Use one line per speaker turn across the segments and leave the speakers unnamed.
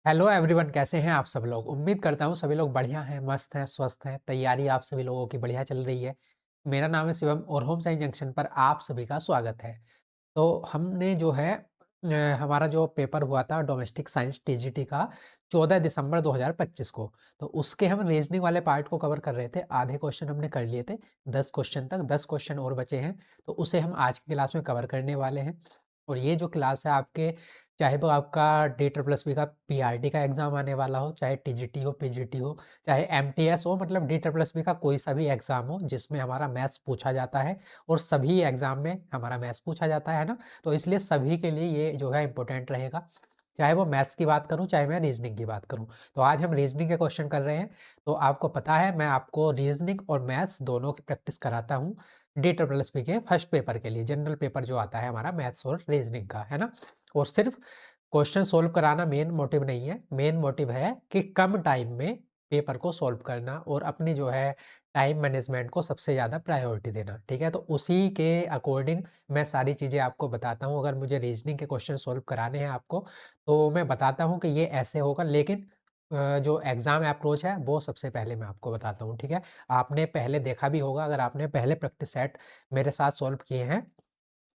Hello everyone, कैसे हैं आप सब लोग। उम्मीद करता हूँ सभी लोग बढ़िया हैं, मस्त हैं, स्वस्थ हैं। तैयारी आप सभी लोगों की बढ़िया चल रही है। मेरा नाम है शिवम और होम साइंस जंक्शन पर आप सभी का स्वागत है। तो हमने जो है हमारा जो पेपर हुआ था डोमेस्टिक साइंस टीजीटी का 14 दिसंबर 2025 को, तो उसके हम रीजनिंग वाले पार्ट को कवर कर रहे थे। आधे क्वेश्चन हमने कर लिए थे, 10 क्वेश्चन तक। 10 क्वेश्चन और बचे हैं, तो उसे हम आज की क्लास में कवर करने वाले हैं। और ये जो क्लास है आपके, चाहे वो आपका डी ट्रिपल एस पी का पीआरटी का एग्ज़ाम आने वाला हो, चाहे टीजीटी हो, पीजीटी हो, चाहे एमटीएस हो, मतलब डी ट्रिपल एस पी का कोई सा भी एग्ज़ाम हो जिसमें हमारा मैथ्स पूछा जाता है, और सभी एग्ज़ाम में हमारा मैथ्स पूछा जाता है ना, तो इसलिए सभी के लिए ये जो है इम्पोर्टेंट रहेगा। चाहे वो मैथ्स की बात करूं, चाहे मैं रीजनिंग की बात करूं। तो आज हम रीजनिंग के क्वेश्चन कर रहे हैं। तो आपको पता है मैं आपको रीजनिंग और मैथ्स दोनों की प्रैक्टिस कराता हूं डी ट्रिपल एस पी के फर्स्ट पेपर के लिए। जनरल पेपर जो आता है हमारा मैथ्स और रीजनिंग का, है ना। और सिर्फ क्वेश्चन सोल्व कराना मेन मोटिव नहीं है। मेन मोटिव है कि कम टाइम में पेपर को सोल्व करना और अपनी जो है टाइम मैनेजमेंट को सबसे ज़्यादा प्रायोरिटी देना। ठीक है, तो उसी के अकॉर्डिंग मैं सारी चीज़ें आपको बताता हूँ। अगर मुझे रीजनिंग के क्वेश्चन सोल्व कराने हैं आपको, तो मैं बताता हूँ कि ये ऐसे होगा, लेकिन जो एग्ज़ाम अप्रोच है वो सबसे पहले मैं आपको बताता हूँ। ठीक है, आपने पहले देखा भी होगा, अगर आपने पहले प्रैक्टिस सेट मेरे साथ सोल्व किए हैं,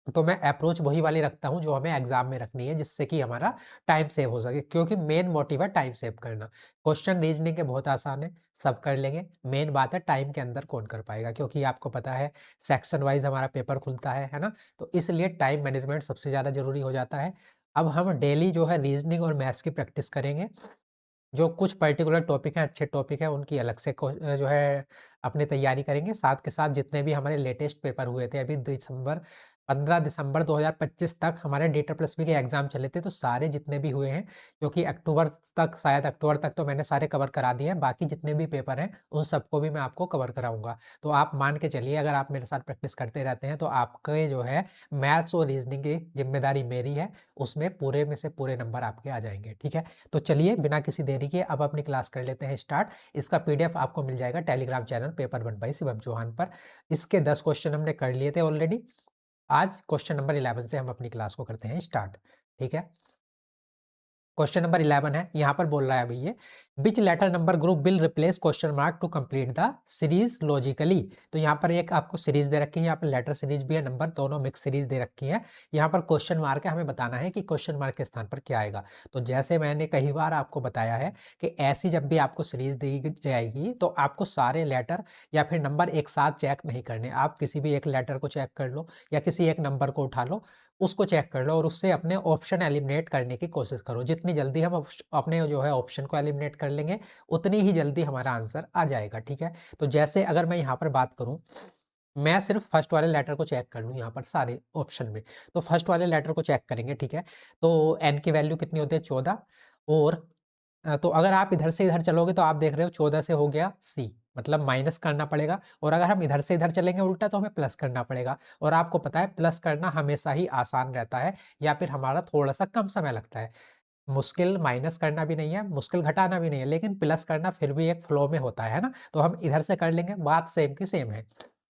तो मैं अप्रोच वही वाली रखता हूँ जो हमें एग्जाम में रखनी है, जिससे कि हमारा टाइम सेव हो सके। क्योंकि मेन मोटिव है टाइम सेव करना। क्वेश्चन रीजनिंग के बहुत आसान है, सब कर लेंगे। मेन बात है टाइम के अंदर कौन कर पाएगा, क्योंकि आपको पता है सेक्शन वाइज हमारा पेपर खुलता है ना। तो इसलिए टाइम मैनेजमेंट सबसे ज़्यादा जरूरी हो जाता है। अब हम डेली जो है रीजनिंग और मैथ्स की प्रैक्टिस करेंगे। जो कुछ पर्टिकुलर टॉपिक हैं, अच्छे टॉपिक हैं, उनकी अलग से जो है अपनी तैयारी करेंगे। साथ के साथ जितने भी हमारे लेटेस्ट पेपर हुए थे अभी 15 दिसंबर 2025 तक हमारे डी ट्रिपल एस पी के एग्जाम चले थे, तो सारे जितने भी हुए हैं, क्योंकि अक्टूबर तक, शायद अक्टूबर तक तो मैंने सारे कवर करा दिए हैं। बाकी जितने भी पेपर हैं उन सबको भी मैं आपको कवर कराऊंगा। तो आप मान के चलिए, अगर आप मेरे साथ प्रैक्टिस करते रहते हैं तो आपके जो है मैथ्स और रीजनिंग की जिम्मेदारी मेरी है, उसमें पूरे में से पूरे नंबर आपके आ जाएंगे। ठीक है, तो चलिए बिना किसी देरी के अब अपनी क्लास कर लेते हैं स्टार्ट। इसका पीडीएफ आपको मिल जाएगा Telegram channel paper 1 by Shivam Chauhan पर। इसके 10 क्वेश्चन हमने कर लिए थे ऑलरेडी। आज क्वेश्चन नंबर 11 से हम अपनी क्लास को करते हैं स्टार्ट। ठीक है, क्वेश्चन नंबर 11 है, यहाँ पर बोल रहा है अभी ये, which letter number group will replace question mark to complete the series logically. तो यहाँ पर एक आपको सीरीज दे रखी है, यहाँ पर लेटर सीरीज भी है, नंबर दोनों मिक्स सीरीज दे रखी है। यहाँ पर क्वेश्चन मार्क है, हमें बताना है कि क्वेश्चन मार्क के स्थान पर क्या आएगा। तो जैसे मैंने कई बार आपको बताया है कि ऐसी जब भी आपको सीरीज दी जाएगी तो आपको सारे लेटर या फिर नंबर एक साथ चेक नहीं करने। आप किसी भी एक लेटर को चेक कर लो या किसी एक नंबर को उठा लो, उसको चेक कर लो और उससे अपने ऑप्शन एलिमिनेट करने की कोशिश करो। जितनी जल्दी हम अपने जो है ऑप्शन को एलिमिनेट कर लेंगे, उतनी ही जल्दी हमारा आंसर आ जाएगा। ठीक है, तो जैसे अगर मैं यहाँ पर बात करूँ, मैं सिर्फ फर्स्ट वाले लेटर को चेक कर लूँ यहाँ पर सारे ऑप्शन में, तो फर्स्ट वाले लेटर को चेक करेंगे। ठीक है, तो एन की वैल्यू कितनी होती है, 14। और तो अगर आप इधर से इधर चलोगे तो आप देख रहे हो 14 से हो गया सी, मतलब माइनस करना पड़ेगा। और अगर हम इधर से इधर चलेंगे उल्टा, तो हमें प्लस करना पड़ेगा। और आपको पता है प्लस करना हमेशा ही आसान रहता है, या फिर हमारा थोड़ा सा कम समय लगता है। मुश्किल माइनस करना भी नहीं है, मुश्किल घटाना भी नहीं है, लेकिन प्लस करना फिर भी एक फ्लो में होता है ना। तो हम इधर से कर लेंगे, बात सेम की सेम है।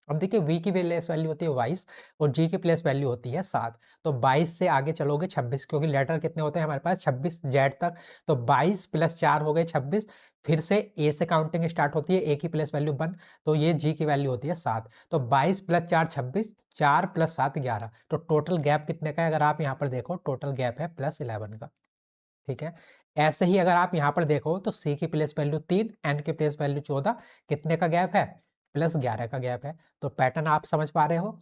अब देखिए v की प्लेस वैल्यू होती है 22 और g की प्लेस वैल्यू होती है 7। तो 22 से आगे चलोगे 26, क्योंकि लेटर कितने होते हैं हमारे पास, 26 जेड तक। तो 22 प्लस 4 हो गए 26। फिर से a से काउंटिंग स्टार्ट होती है, a की प्लेस वैल्यू 1, तो ये g की वैल्यू होती है 7। तो 22 प्लस 4 26, 4 प्लस 7 11। तो टोटल गैप कितने का है, अगर आप यहाँ पर देखो टोटल गैप है +11 का। ठीक है, ऐसे ही अगर आप यहाँ पर देखो तो c की प्लेस वैल्यू 3, n की प्लेस वैल्यू 14, कितने का गैप है, +11 का गैप है। तो पैटर्न आप समझ पा रहे हो,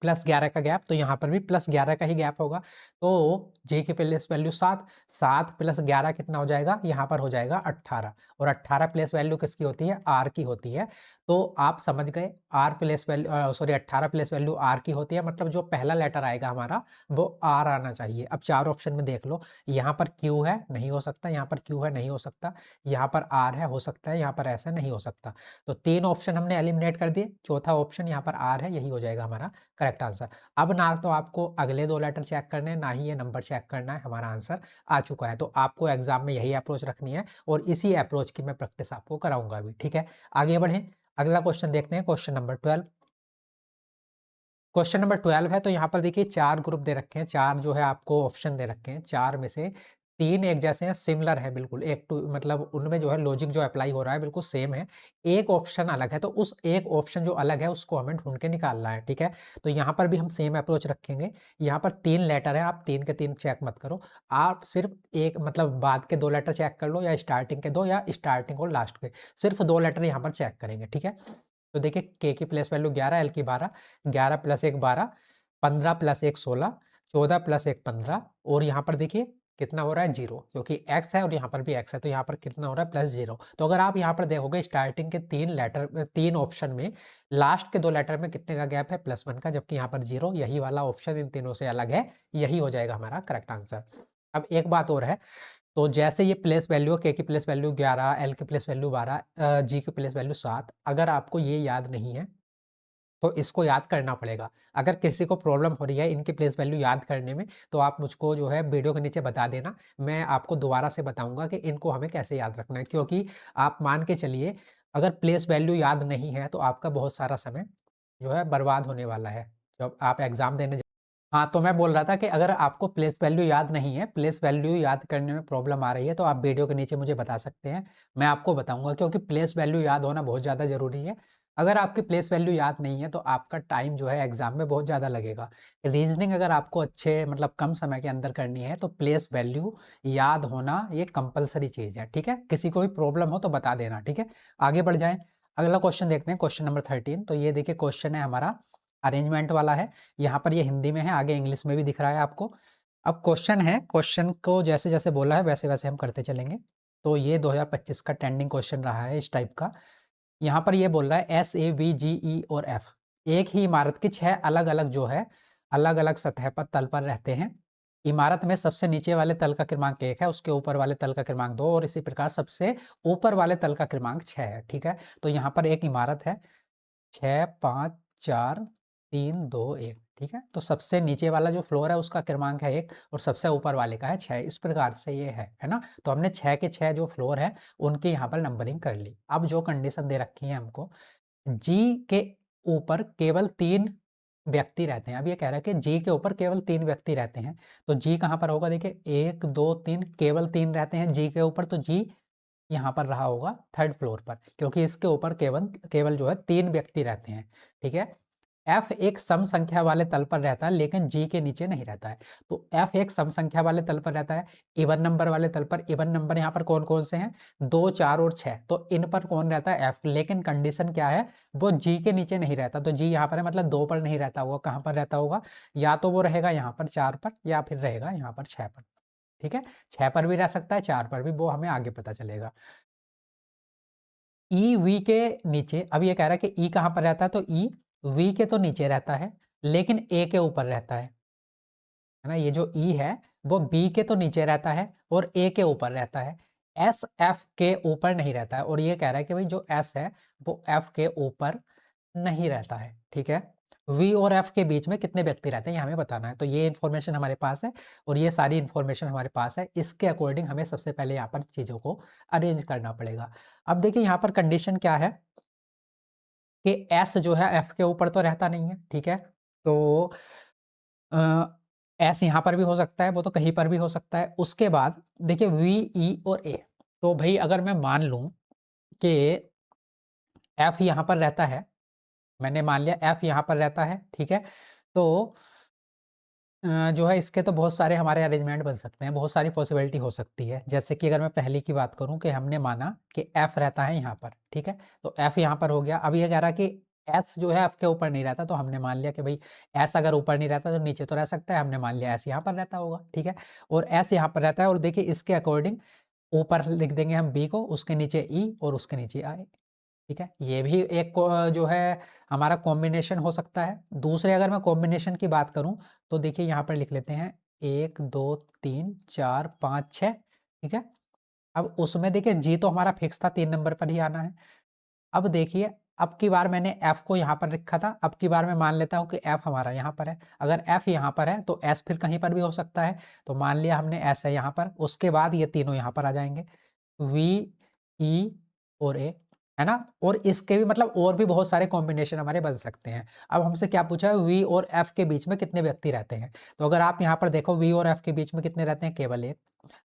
+11 का गैप, तो यहाँ पर भी +11 का ही गैप होगा। तो जे की प्लेस वैल्यू 7, 7 प्लस 11 कितना हो जाएगा, यहाँ पर हो जाएगा 18। और 18 प्लेस वैल्यू किसकी होती है, आर की होती है। तो आप समझ गए, आर place value sorry 18 place value आर की होती है, मतलब जो पहला लेटर आएगा हमारा वो आर आना चाहिए। अब चार ऑप्शन में देख लो, यहाँ पर क्यू है, नहीं हो सकता, यहाँ पर क्यू है, नहीं हो सकता, यहाँ पर आर है, हो सकता है, यहाँ पर ऐसा नहीं हो सकता। तो तीन ऑप्शन हमने एलिमिनेट कर दिए, चौथा ऑप्शन यहाँ पर आर है, यही हो जाएगा हमारा करेक्ट आंसर। अब ना तो आपको अगले दो लेटर चेक करने हैं, ना ही ये नंबर चेक करना है, हमारा आंसर आ चुका है। तो आपको एग्जाम में यही अप्रोच रखनी है और इसी अप्रोच की मैं प्रैक्टिस आपको कराऊंगा अभी। ठीक है, आगे बढ़ें, अगला क्वेश्चन देखते हैं, क्वेश्चन नंबर 12। क्वेश्चन नंबर 12 है, तो यहाँ पर देखिए चार ग्रुप दे रखे हैं, चार जो है आपको ऑप्शन दे रखे हैं, चार में से तीन एक जैसे हैं, सिमिलर है बिल्कुल, एक टू मतलब उनमें जो है लॉजिक जो अप्लाई हो रहा है बिल्कुल सेम है। एक ऑप्शन अलग है, तो उस एक ऑप्शन जो अलग है उसको हमें ढूँढ के निकालना है, ठीक है? तो यहाँ पर भी हम सेम अप्रोच रखेंगे। यहाँ पर 3 लेटर है, आप 3 के 3 चेक मत करो। आप सिर्फ़ एक मतलब बाद के 2 लेटर चेक कर लो, या स्टार्टिंग के 2 या स्टार्टिंग और लास्ट के। सिर्फ़ 2 लेटर यहाँ पर चेक करेंगे, ठीक है? तो देखिए के की प्लेस वैल्यू 11, एल की 12, 11 + 1 12, 15 + 1 16, 14 + 1 15, और यहाँ पर देखिए कितना हो रहा है 0, क्योंकि x है और यहाँ पर भी x है, तो यहाँ पर कितना हो रहा है +0। तो अगर आप यहाँ पर देखोगे स्टार्टिंग के 3 लेटर 3 ऑप्शन में लास्ट के 2 लेटर में कितने का गैप है, +1 का, जबकि यहाँ पर 0, यही वाला ऑप्शन इन तीनों से अलग है, यही हो जाएगा हमारा करेक्ट आंसर। अब एक बात और है, तो जैसे ये प्लेस वैल्यू, के की प्लेस वैल्यू 11, एल की प्लेस वैल्यू 12, जी की प्लेस वैल्यू 7, अगर आपको ये याद नहीं है तो इसको याद करना पड़ेगा। अगर किसी को प्रॉब्लम हो रही है इनकी प्लेस वैल्यू याद करने में, तो आप मुझको जो है वीडियो के नीचे बता देना, मैं आपको दोबारा से बताऊँगा कि इनको हमें कैसे याद रखना है। क्योंकि आप मान के चलिए, अगर प्लेस वैल्यू याद नहीं है तो आपका बहुत सारा समय जो है बर्बाद होने वाला है, जब आप एग्ज़ाम देने हाँ, तो मैं बोल रहा था कि अगर आपको प्लेस वैल्यू याद नहीं है, प्लेस वैल्यू याद करने में प्रॉब्लम आ रही है, तो आप वीडियो के नीचे मुझे बता सकते हैं, मैं आपको बताऊँगा, क्योंकि प्लेस वैल्यू याद होना बहुत ज़्यादा ज़रूरी है। अगर आपकी प्लेस वैल्यू याद नहीं है, तो आपका टाइम जो है एग्ज़ाम में बहुत ज़्यादा लगेगा। रीज़निंग अगर आपको अच्छे मतलब कम समय के अंदर करनी है, तो प्लेस वैल्यू याद होना ये कंपल्सरी चीज़ है, ठीक है? किसी को भी प्रॉब्लम हो तो बता देना, ठीक है? आगे बढ़ जाएँ, अगला क्वेश्चन देखते हैं, क्वेश्चन नंबर 13। तो ये देखिए क्वेश्चन है हमारा अरेंजमेंट वाला है। यहाँ पर ये हिंदी में है, आगे इंग्लिश में भी दिख रहा है आपको। अब क्वेश्चन है, क्वेश्चन को जैसे-जैसे बोला है वैसे-वैसे हम करते चलेंगे। तो ये 2025 का ट्रेंडिंग क्वेश्चन रहा है इस टाइप का। यहाँ पर ये बोल रहा है एस, ए, बी, जी, ई और एफ एक ही इमारत की 6 अलग-अलग जो है, अलग-अलग सतह पर तल पर रहते हैं। इमारत में सबसे नीचे वाले तल का क्रमांक 1 है, उसके ऊपर वाले तल का क्रमांक 2 और इसी प्रकार सबसे ऊपर वाले तल का क्रमांक 6 है, ठीक है? तो यहाँ पर एक इमारत है 6, 5, 4, 3, 2, 1, ठीक है? तो सबसे नीचे वाला जो फ्लोर है उसका क्रमांक है 1 और सबसे ऊपर वाले का है 6, इस प्रकार से ये है ना? तो हमने 6 के 6 जो फ्लोर है उनकी यहाँ पर नंबरिंग कर ली। अब जो कंडीशन दे रखी है हमको, जी के ऊपर केवल 3 व्यक्ति रहते हैं। अब ये कह रहा है कि जी के ऊपर केवल 3 व्यक्ति रहते हैं, तो जी कहाँ पर होगा? देखिए 1, 2, 3, केवल 3 रहते हैं जी के ऊपर, तो जी यहाँ पर रहा होगा 3rd फ्लोर पर, क्योंकि इसके ऊपर केवल केवल जो है 3 व्यक्ति रहते हैं, ठीक है? F एक सम संख्या वाले तल पर रहता है, लेकिन G के नीचे नहीं रहता है। तो F एक सम संख्या वाले तल पर रहता है, इवन नंबर वाले तल पर। इवन नंबर यहाँ पर कौन-कौन से हैं? 2, 4 और 6, तो इन पर कौन रहता है? F, लेकिन कंडीशन क्या है? वो G के नीचे नहीं रहता, तो G यहाँ पर है मतलब 2 पर नहीं रहता होगा, कहाँ पर रहता होगा? या तो वो रहेगा यहाँ पर 4 पर, या फिर रहेगा यहाँ पर 6 पर, ठीक है? 6 पर भी रह सकता है, 4 पर भी, वो हमें आगे पता चलेगा। ई वी के नीचे, अब ये कह रहा है कि ई कहाँ पर रहता है, तो ई वी के तो नीचे रहता है, लेकिन ए के ऊपर रहता है ना? ये जो ई है वो बी के तो नीचे रहता है और ए के ऊपर रहता है, एस एफ के ऊपर नहीं रहता है। और ये कह रहा है कि भाई जो एस है वो एफ के ऊपर नहीं रहता है, ठीक है? वी और एफ के बीच में कितने व्यक्ति रहते हैं ये हमें बताना है। तो ये इन्फॉर्मेशन हमारे पास है और ये सारी इन्फॉर्मेशन हमारे पास है। इसके अकॉर्डिंग हमें सबसे पहले यहाँ पर चीज़ों को अरेंज करना पड़ेगा। अब देखिए यहाँ पर कंडीशन क्या है कि एस जो है एफ के ऊपर तो रहता नहीं है, ठीक है? तो अ, एस यहाँ पर भी हो सकता है, वो तो कहीं पर भी हो सकता है। उसके बाद देखिए वी, ई और ए, तो भई अगर मैं मान लूँ कि एफ यहाँ पर रहता है, मैंने मान लिया एफ यहाँ पर रहता है, ठीक है? तो जो है इसके तो बहुत सारे हमारे अरेंजमेंट बन सकते हैं, बहुत सारी पॉसिबिलिटी हो सकती है। जैसे कि अगर मैं पहली की बात करूँ कि हमने माना कि एफ रहता है यहाँ पर, ठीक है? तो एफ यहाँ पर हो गया। अब ये कह रहा है कि एस जो है एफ के ऊपर नहीं रहता, तो हमने मान लिया कि भई एस अगर ऊपर नहीं रहता तो नीचे तो रह सकता है, हमने मान लिया एस यहाँ पर रहता होगा, ठीक है? और एस यहाँ पर रहता है और देखिए इसके अकॉर्डिंग ऊपर लिख देंगे हम बी को, उसके नीचे ई और उसके नीचे आई। ठीक है? ये भी एक जो है हमारा कॉम्बिनेशन हो सकता है। दूसरे अगर मैं कॉम्बिनेशन की बात करूँ, तो देखिए यहाँ पर लिख लेते हैं 1, 2, 3, 4, 5, 6, ठीक है? अब उसमें देखिए जी तो हमारा फिक्स था 3 नंबर पर ही आना है। अब देखिए अब की बार मैंने एफ को यहाँ पर रखा था, अब की बार मैं मान लेता हूँ कि एफ हमारा यहाँ पर है। अगर एफ यहाँ पर है तो एस फिर कहीं पर भी हो सकता है। तो मान लिया हमने एस है यहाँ पर, उसके बाद ये तीनों यहाँ पर आ जाएँगे। वी, ई और ए, है ना? और इसके भी मतलब और भी बहुत सारे कॉम्बिनेशन हमारे बन सकते हैं। अब हमसे क्या पूछा है, वी और एफ के बीच में कितने व्यक्ति रहते हैं? तो अगर आप यहाँ पर देखो वी और एफ के बीच में कितने रहते हैं? केवल 1।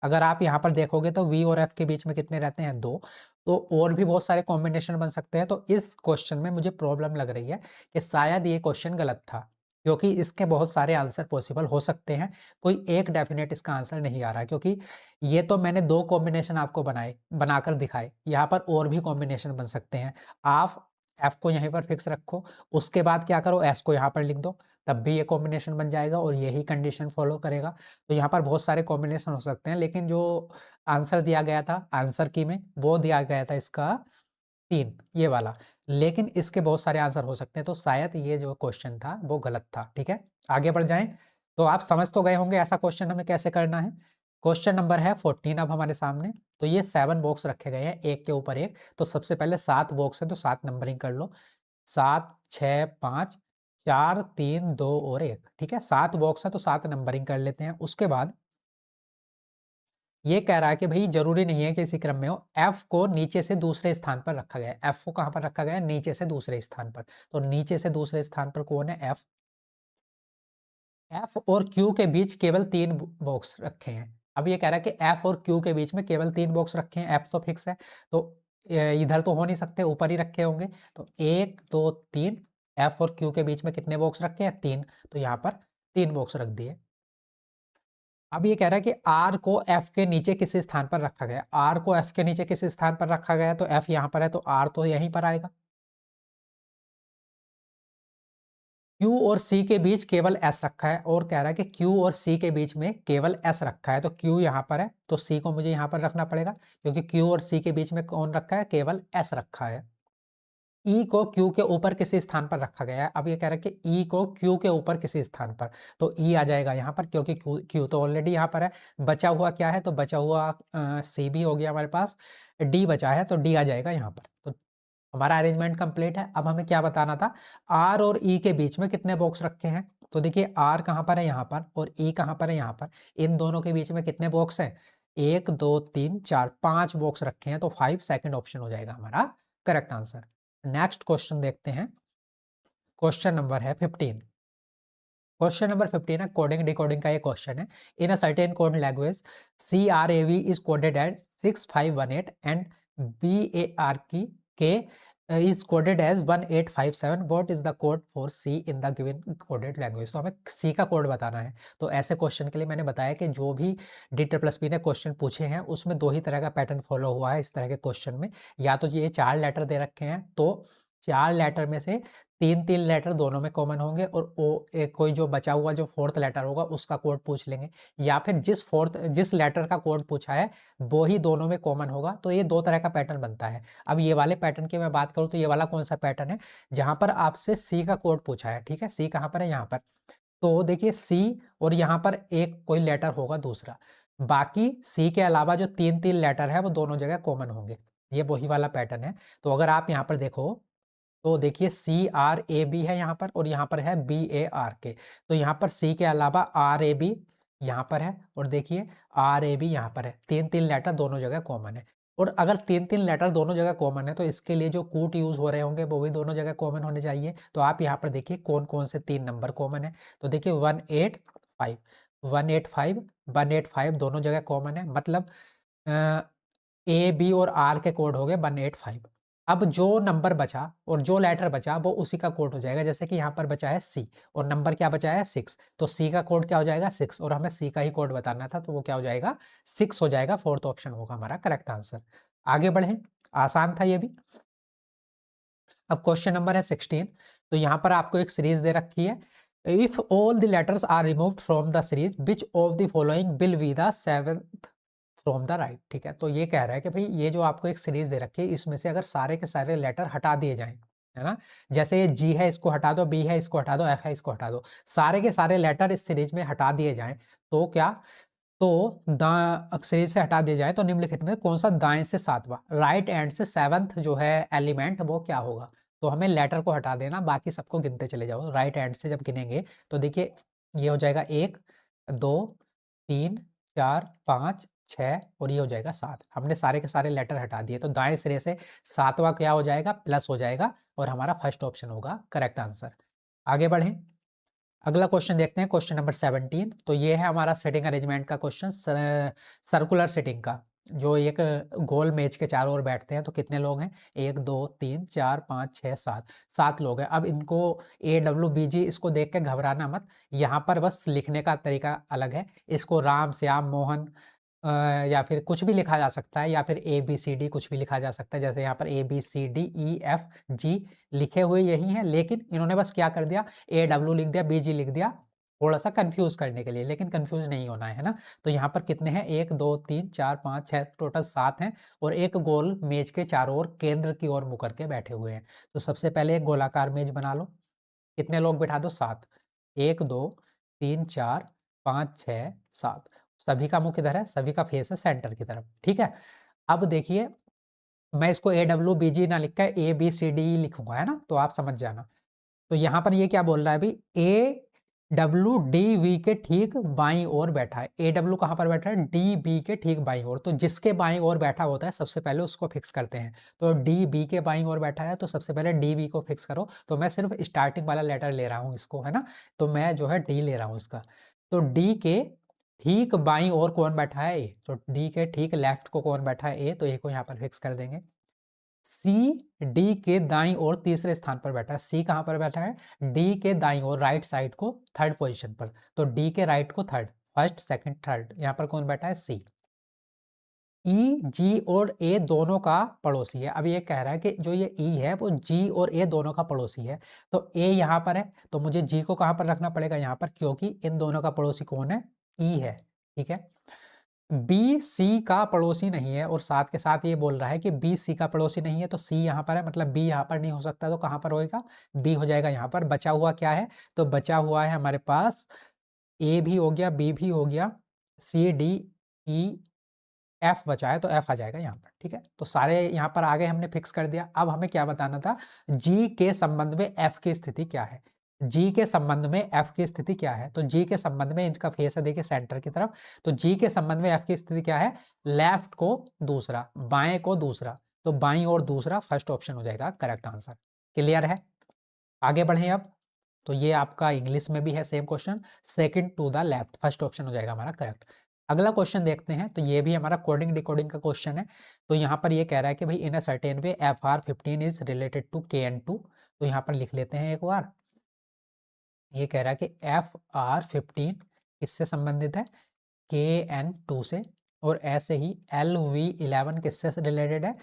अगर आप यहाँ पर देखोगे तो वी और एफ के बीच में कितने रहते हैं? 2। तो और भी बहुत सारे कॉम्बिनेशन बन सकते हैं। तो इस क्वेश्चन में मुझे प्रॉब्लम लग रही है कि शायद ये क्वेश्चन गलत था, क्योंकि इसके बहुत सारे आंसर पॉसिबल हो सकते हैं। कोई एक डेफिनेट इसका आंसर नहीं आ रहा, क्योंकि ये तो मैंने 2 कॉम्बिनेशन आपको बनाकर दिखाए। यहाँ पर और भी कॉम्बिनेशन बन सकते हैं। आप एफ को यहीं पर फिक्स रखो, उसके बाद क्या करो, एस को यहाँ पर लिख दो, तब भी ये कॉम्बिनेशन बन जाएगा और यही कंडीशन फॉलो करेगा। तो यहाँ पर बहुत सारे कॉम्बिनेशन हो सकते हैं, लेकिन जो आंसर दिया गया था आंसर की में, वो दिया गया था इसका 3, ये वाला। लेकिन इसके बहुत सारे आंसर हो सकते हैं, तो शायद ये जो क्वेश्चन था वो गलत था। ठीक है, आगे बढ़ जाएं। तो आप समझ तो गए होंगे ऐसा क्वेश्चन हमें कैसे करना है। क्वेश्चन नंबर है 14 अब हमारे सामने। तो ये 7 बॉक्स रखे गए हैं एक के ऊपर एक। तो सबसे पहले 7 बॉक्स है तो 7 नंबरिंग कर लो। 7 6 5 4 3 2 और 1। ठीक है, 7 बॉक्स है तो 7 नंबरिंग कर लेते हैं। उसके बाद ये कह रहा है कि भाई जरूरी नहीं है कि इसी क्रम में हो। एफ को नीचे से दूसरे स्थान पर रखा गया है। एफ को कहां पर रखा गया है? नीचे से दूसरे स्थान पर। तो नीचे से दूसरे स्थान पर कौन है? एफ। एफ और क्यू के बीच केवल 3 बॉक्स रखे हैं। अब ये कह रहा है कि एफ और क्यू के बीच में केवल 3 बॉक्स रखे हैं। एफ तो फिक्स है, तो इधर तो हो नहीं सकते, ऊपर ही रखे होंगे। तो 1 2 3, एफ और क्यू के बीच में कितने बॉक्स रखे हैं? 3। तो यहाँ पर 3 बॉक्स रख दिए। अब ये कह रहा है कि R को F के नीचे किसी स्थान पर रखा गया। R को F के नीचे किसी स्थान पर रखा गया, तो F यहाँ पर है, तो R तो यहीं पर आएगा। Q और C के बीच केवल S रखा है, और कह रहा है कि Q और C के बीच में केवल S रखा है, तो Q यहाँ पर है, तो C को मुझे यहाँ पर रखना पड़ेगा, क्योंकि Q और C के बीच में कौन रखा है? केवल S रखा है। E को Q के ऊपर किसी स्थान पर रखा गया है। अब ये कह रहा है कि E को Q के ऊपर किसी स्थान पर, तो E आ जाएगा यहाँ पर, क्योंकि Q तो ऑलरेडी यहाँ पर है। बचा हुआ क्या है? तो बचा हुआ C भी हो गया हमारे पास, D बचा है, तो D आ जाएगा यहाँ पर। तो हमारा अरेंजमेंट कंप्लीट है। अब हमें क्या बताना था? R और E के बीच में कितने बॉक्स रखे हैं? तो देखिए R कहाँ पर है? यहाँ पर। और E कहाँ पर है? यहाँ पर। इन दोनों के बीच में कितने बॉक्स हैं? 1 2 3 4 5 बॉक्स रखे हैं, तो 5 सेकंड ऑप्शन हो जाएगा हमारा करेक्ट आंसर। नेक्स्ट क्वेश्चन देखते हैं। क्वेश्चन नंबर है 15। क्वेश्चन नंबर 15 है कोडिंग डिकोडिंग का ये क्वेश्चन है। In a certain code language CRAV is coded at 6518 and BARK के is coded as 1857। What is the code for C in the given coded language? तो हमें C का code बताना है। तो ऐसे क्वेश्चन के लिए मैंने बताया कि जो भी DTPP ने क्वेश्चन पूछे हैं उसमें 2 ही तरह का पैटर्न फॉलो हुआ है इस तरह के क्वेश्चन में। या तो ये 4 लेटर दे रखे हैं, तो 4 लेटर में से 3 लेटर दोनों में कॉमन होंगे, और कोई जो बचा हुआ जो 4th लेटर होगा उसका कोड पूछ लेंगे। या फिर जिस लेटर का कोड पूछा है वो ही दोनों में कॉमन होगा। तो ये 2 तरह का पैटर्न बनता है। अब ये वाले पैटर्न की मैं बात करूँ तो ये वाला कौन सा पैटर्न है? जहां पर आपसे C का कोड पूछा है। ठीक है, C कहां पर है? यहाँ पर। तो देखिए C, और यहाँ पर एक कोई लेटर होगा दूसरा, बाकी C के अलावा जो 3 लेटर है वो दोनों जगह कॉमन होंगे। ये वही वाला पैटर्न है। तो अगर आप यहाँ पर देखो तो देखिए CRAB है यहाँ पर, और यहाँ पर है BARK। तो यहाँ पर C के अलावा RAB यहाँ पर है, और देखिए RAB यहाँ पर है। 3 लेटर दोनों जगह कॉमन है। और अगर 3 लेटर दोनों जगह कॉमन है तो इसके लिए जो कूट यूज हो रहे होंगे वो भी दोनों जगह कॉमन होने चाहिए। तो आप यहाँ पर देखिए कौन कौन से 3 नंबर कॉमन है। तो देखिए 185 185 185 दोनों जगह कॉमन है, मतलब A B और R के कोड हो गए 185। अब जो नंबर बचा और जो लेटर बचा वो उसी का कोड हो जाएगा। जैसे कि यहाँ पर बचा है C, और नंबर क्या बचा है? 6। तो C का कोड क्या हो जाएगा? 6, और हमें C का ही कोड बताना था, तो वो क्या हो जाएगा? 6 हो जाएगा। 4th ऑप्शन होगा हमारा करेक्ट आंसर। आगे बढ़ें, आसान था ये भी। अब क्वेश्चन नंबर है 16। तो यहाँ पर आपको एक सीरीज दे रखी है। If all the letters are removed from the series which of the following will be the 7th from the right? ठीक है, तो ये कह रहा है कि भाई ये जो आपको एक सीरीज दे रखी है इसमें से अगर सारे के सारे लेटर हटा दिए जाएं, है ना, जैसे ये G है इसको हटा दो, B है इसको हटा दो, F है इसको हटा दो, सारे के सारे लेटर इस सीरीज में हटा दिए जाएं, तो क्या, तो सीरीज से हटा दिए जाए तो निम्नलिखित में कौन सा दाएं से 7वां, राइट एंड से 7th जो है एलिमेंट वो क्या होगा? तो हमें लेटर को हटा देना, बाकी सबको गिनते चले जाओ। राइट एंड से जब गिनेंगे तो देखिए ये हो जाएगा 1 2 3 4 5 6 और ये हो जाएगा 7। हमने सारे के सारे लेटर हटा दिए, तो दाएं सिरे से 7वां क्या हो जाएगा, प्लस हो जाएगा, और हमारा फर्स्ट ऑप्शन होगा करेक्ट आंसर। आगे बढ़ें, अगला क्वेश्चन देखते हैं, क्वेश्चन नंबर 17। तो ये है हमारा सेटिंग अरेंजमेंट का क्वेश्चन, सर्कुलर सेटिंग का। जो एक गोल मेज के चारों ओर बैठते हैं, तो कितने लोग हैं, 1 2 3 4 5 6 7, 7 लोग हैं। अब इनको AWBG, इसको देख के घबराना मत, यहाँ पर बस लिखने का तरीका अलग है। इसको राम श्याम मोहन या फिर कुछ भी लिखा जा सकता है, या फिर ABCD कुछ भी लिखा जा सकता है। जैसे यहाँ पर ABCDEFG लिखे हुए यही हैं, लेकिन इन्होंने बस क्या कर दिया, AW लिख दिया, BG लिख दिया, थोड़ा सा कंफ्यूज करने के लिए, लेकिन कंफ्यूज नहीं होना है ना। तो यहाँ पर कितने हैं, 1 2 3 4 5 6, टोटल 7 हैं, और एक गोल मेज के चारों ओर केंद्र की ओर मुकर के बैठे हुए हैं। तो सबसे पहले एक गोलाकार मेज बना लो, कितने लोग बिठा दो, 7, 1 2 3 4 5 6 7, सभी का मुंह किधर है, सभी का फेस है सेंटर की तरफ, ठीक है। अब देखिए, मैं इसको AWBG ना लिख के ABCD लिखूंगा, है ना, तो आप समझ जाना। तो यहाँ पर ये क्या बोल रहा है अभी, AWDV के ठीक बाईं ओर बैठा है। AW कहाँ पर बैठा है, DB के ठीक बाईं ओर। तो जिसके बाईं ओर बैठा होता है सबसे पहले उसको फिक्स करते हैं। तो DB के बाईं ओर बैठा है, तो सबसे पहले DB को फिक्स करो। तो मैं सिर्फ स्टार्टिंग वाला लेटर ले रहा हूँ इसको, है ना, तो मैं जो है D ले रहा हूँ इसका। तो D के ठीक बाईं ओर कौन बैठा है, A। तो D के ठीक लेफ्ट को कौन बैठा है, A, तो A को यहाँ पर फिक्स कर देंगे। C D के दाईं ओर तीसरे स्थान पर बैठा है। C कहाँ पर बैठा है, D के दाईं ओर राइट साइड को थर्ड पोजीशन पर। तो D के राइट को थर्ड, फर्स्ट सेकंड थर्ड, यहाँ पर कौन बैठा है, C। E G और A दोनों का पड़ोसी है। अब ये कह रहा है कि जो ये E है वो G और A दोनों का पड़ोसी है। तो A यहाँ पर है, तो मुझे G को कहाँ पर रखना पड़ेगा, यहाँ पर, क्योंकि इन दोनों का पड़ोसी कौन है, E है, ठीक है। बी सी का पड़ोसी नहीं है, और साथ के साथ ये बोल रहा है कि बी सी का पड़ोसी नहीं है, तो सी यहाँ पर है, मतलब बी यहाँ पर नहीं हो सकता, तो कहाँ पर होएगा, बी हो जाएगा यहाँ पर। बचा हुआ क्या है, तो बचा हुआ है हमारे पास ए भी हो गया, बी भी हो गया, सी डी ई एफ बचा है, तो एफ आ जाएगा यहाँ पर, ठीक है। तो सारे यहाँ पर आगे हमने फिक्स कर दिया। अब हमें क्या बताना था, जी के संबंध में एफ की स्थिति क्या है। जी के संबंध में एफ की स्थिति क्या है, तो जी के संबंध में इनका फेस है देखिए सेंटर की तरफ। तो जी के संबंध में एफ की स्थिति क्या है, लेफ्ट को दूसरा, बाएं को दूसरा, तो बाईं और दूसरा, फर्स्ट ऑप्शन हो जाएगा करेक्ट आंसर। क्लियर है, आगे बढ़े अब। तो ये आपका इंग्लिश में भी है same question, second to the left, first option हो जाएगा हमारा करेक्ट। अगला क्वेश्चन देखते हैं, तो ये भी हमारा कोडिंग डिकोडिंग का क्वेश्चन है। तो यहाँ पर ये कह रहा है कि भाई in a certain way FR15 is related to KN2। तो यहाँ पर लिख लेते हैं एक बार। ये कह रहा है कि FR15 किससे संबंधित है, KN2 से, और ऐसे ही LV11 किससे रिलेटेड है,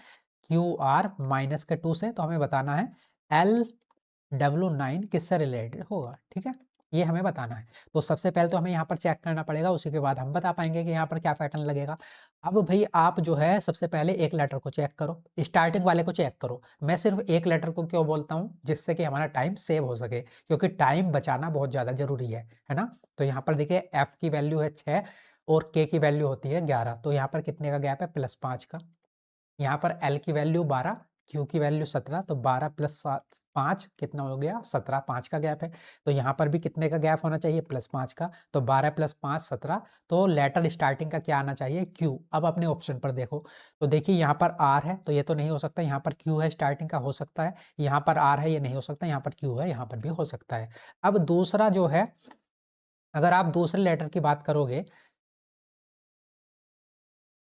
QR-2 से। तो हमें बताना है LW9 किससे रिलेटेड होगा, ठीक है, ये हमें बताना है। तो सबसे पहले तो हमें यहाँ पर चेक करना पड़ेगा, उसी के बाद हम बता पाएंगे कि यहाँ पर क्या पैटर्न लगेगा। अब भाई आप जो है सबसे पहले एक लेटर को चेक करो, स्टार्टिंग वाले को चेक करो। मैं सिर्फ एक लेटर को क्यों बोलता हूँ, जिससे कि हमारा टाइम सेव हो सके, क्योंकि टाइम बचाना बहुत ज़्यादा जरूरी है ना। तो यहाँ पर देखिए F की वैल्यू है 6 और K की वैल्यू होती है 11। तो यहाँ पर कितने का गैप है, +5 का। यहाँ पर L की वैल्यू 12, Q की वैल्यू 17, तो 12 + 5 कितना हो गया, 17, 5 का गैप है। तो यहाँ पर भी कितने का गैप होना चाहिए, +5 का। तो 12 + 5 17, तो लेटर स्टार्टिंग का क्या आना चाहिए, Q। अब अपने ऑप्शन पर देखो, तो देखिए यहाँ पर R है, तो ये तो नहीं हो सकता। यहाँ पर Q है स्टार्टिंग का, हो सकता है। यहाँ पर R है, ये नहीं हो सकता। यहाँ पर Q है, यहाँ पर भी हो सकता है। अब दूसरा जो है, अगर आप दूसरे लेटर की बात करोगे,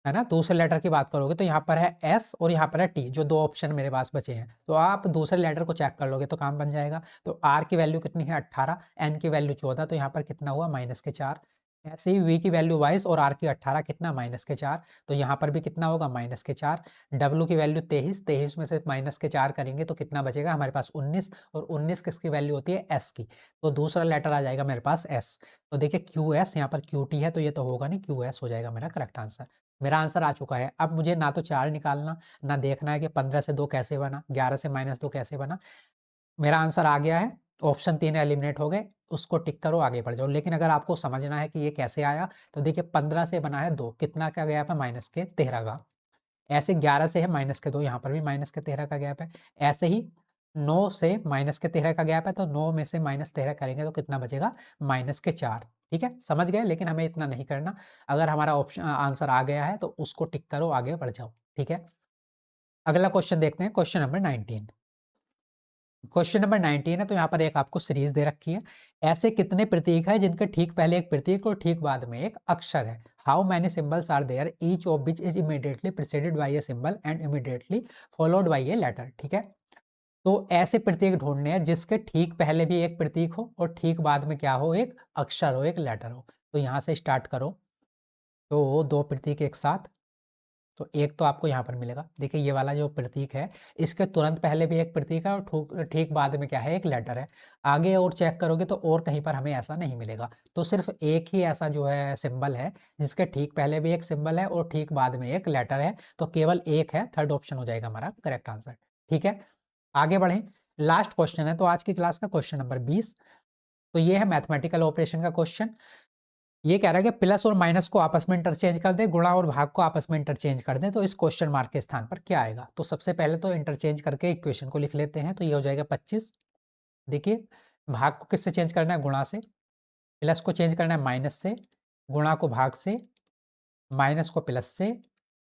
है ना, दूसरे लेटर की बात करोगे, तो यहाँ पर है S और यहाँ पर है T, जो दो ऑप्शन मेरे पास बचे हैं। तो आप दूसरे लेटर को चेक कर लोगे तो काम बन जाएगा। तो R की वैल्यू कितनी है, 18, N की वैल्यू 14, तो यहाँ पर कितना हुआ, -4। ऐसे ही V की वैल्यू 22 और R की 18, कितना, -4, तो यहाँ पर भी कितना होगा, -4। W की वैल्यू 23, 23 में से -4 करेंगे तो कितना बचेगा हमारे पास, 19, और 19 किसकी वैल्यू होती है, S की। तो दूसरा लेटर आ जाएगा मेरे पास S। तो देखिए QS, यहाँ पर QT है, तो ये तो होगा नहीं, QS हो जाएगा मेरा करेक्ट आंसर। मेरा आंसर आ चुका है। अब मुझे ना तो 4 निकालना, ना देखना है कि 15 से 2 कैसे बना, 11 से -2 कैसे बना। मेरा आंसर आ गया है, ऑप्शन 3 एलिमिनेट हो गए, उसको टिक करो, आगे बढ़ जाओ। लेकिन अगर आपको समझना है कि ये कैसे आया, तो देखिए 15 से बना है 2, कितना का गैप है, -13 का। ऐसे 11 से है -2, यहाँ पर भी -13 का गैप है। ऐसे ही 9 से -13 का गैप है, तो 9 में से -13 करेंगे तो कितना बचेगा, -4, ठीक है, समझ गए? लेकिन हमें इतना नहीं करना। अगर हमारा आंसर आ गया है तो उसको टिक करो, आगे बढ़ जाओ। ठीक है, अगला क्वेश्चन देखते हैं, क्वेश्चन नंबर 19। क्वेश्चन नंबर 19 है, तो यहाँ पर एक आपको सीरीज दे रखी है। ऐसे कितने प्रतीक है जिनके ठीक पहले एक प्रतीक और ठीक बाद में एक अक्षर है? How many symbols are there each of which is immediately preceded by a symbol and immediately followed by a letter. ठीक है, तो ऐसे प्रतीक ढूंढने हैं जिसके ठीक पहले भी एक प्रतीक हो और ठीक बाद में क्या हो, एक अक्षर हो, एक लेटर हो। तो यहाँ से स्टार्ट करो, तो दो प्रतीक एक साथ, तो एक तो आपको यहाँ पर मिलेगा। देखिए ये वाला जो प्रतीक है, इसके तुरंत पहले भी एक प्रतीक है और ठीक बाद में क्या है, एक लेटर है। आगे और चेक करोगे तो और कहीं पर हमें ऐसा नहीं मिलेगा। तो सिर्फ एक ही ऐसा जो है सिंबल है जिसके ठीक पहले भी एक सिंबल है और ठीक बाद में एक लेटर है, तो केवल एक है। थर्ड ऑप्शन हो जाएगा हमारा करेक्ट आंसर। ठीक है, आगे बढ़ें। लास्ट क्वेश्चन है तो आज की क्लास का, क्वेश्चन नंबर 20। तो ये है मैथमेटिकल ऑपरेशन का क्वेश्चन। ये कह रहा है कि प्लस और माइनस को आपस में इंटरचेंज कर दे, गुणा और भाग को आपस में इंटरचेंज कर दें, तो इस क्वेश्चन मार्क के स्थान पर क्या आएगा? तो सबसे पहले तो इंटरचेंज करके इक्वेशन को लिख लेते हैं, तो ये हो जाएगा 25। देखिए, भाग को किससे चेंज करना है, गुणा से, प्लस को चेंज करना है माइनस से, गुणा को भाग से, माइनस को प्लस से,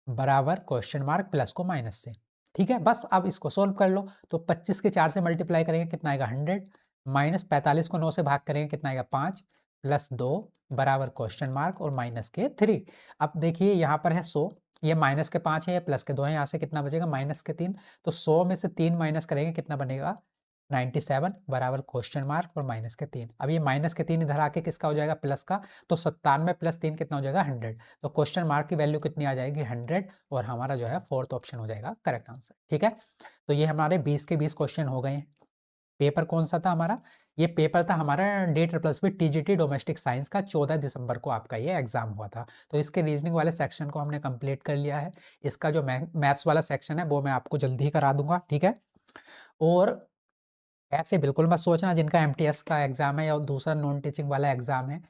बराबर क्वेश्चन मार्क प्लस को माइनस से। ठीक है, बस अब इसको सोल्व कर लो। तो 25 के 4 से मल्टीप्लाई करेंगे, कितना आएगा 100, माइनस 45 को 9 से भाग करेंगे, कितना आएगा 5, प्लस 2 बराबर क्वेश्चन मार्क और माइनस के 3। अब देखिए यहाँ पर है 100, ये माइनस के 5 है, ये प्लस के 2 है, यहाँ से कितना बचेगा माइनस के 3। तो 100 में से 3 माइनस करेंगे, कितना बनेगा 97 बराबर क्वेश्चन मार्क और माइनस के 3। अब ये माइनस के 3 इधर आके किसका हो जाएगा, प्लस का, तो 97 प्लस 3 कितना हो जाएगा 100। तो क्वेश्चन मार्क की वैल्यू कितनी आ जाएगी 100, और हमारा जो है फोर्थ ऑप्शन हो जाएगा करेक्ट आंसर। ठीक है, तो ये हमारे 20 के 20 क्वेश्चन हो गए हैं। पेपर कौन सा था हमारा, ये पेपर था हमारा D++ TGT डोमेस्टिक साइंस का, 14 दिसंबर को आपका ये एग्जाम हुआ था। तो इसके रीजनिंग वाले सेक्शन को हमने कंप्लीट कर लिया है। इसका जो मैथ्स वाला सेक्शन है वो मैं आपको जल्दी ही करा दूंगा। ठीक है, और ऐसे बिल्कुल मत सोचना जिनका MTS का एग्जाम है या दूसरा नॉन टीचिंग वाला एग्जाम है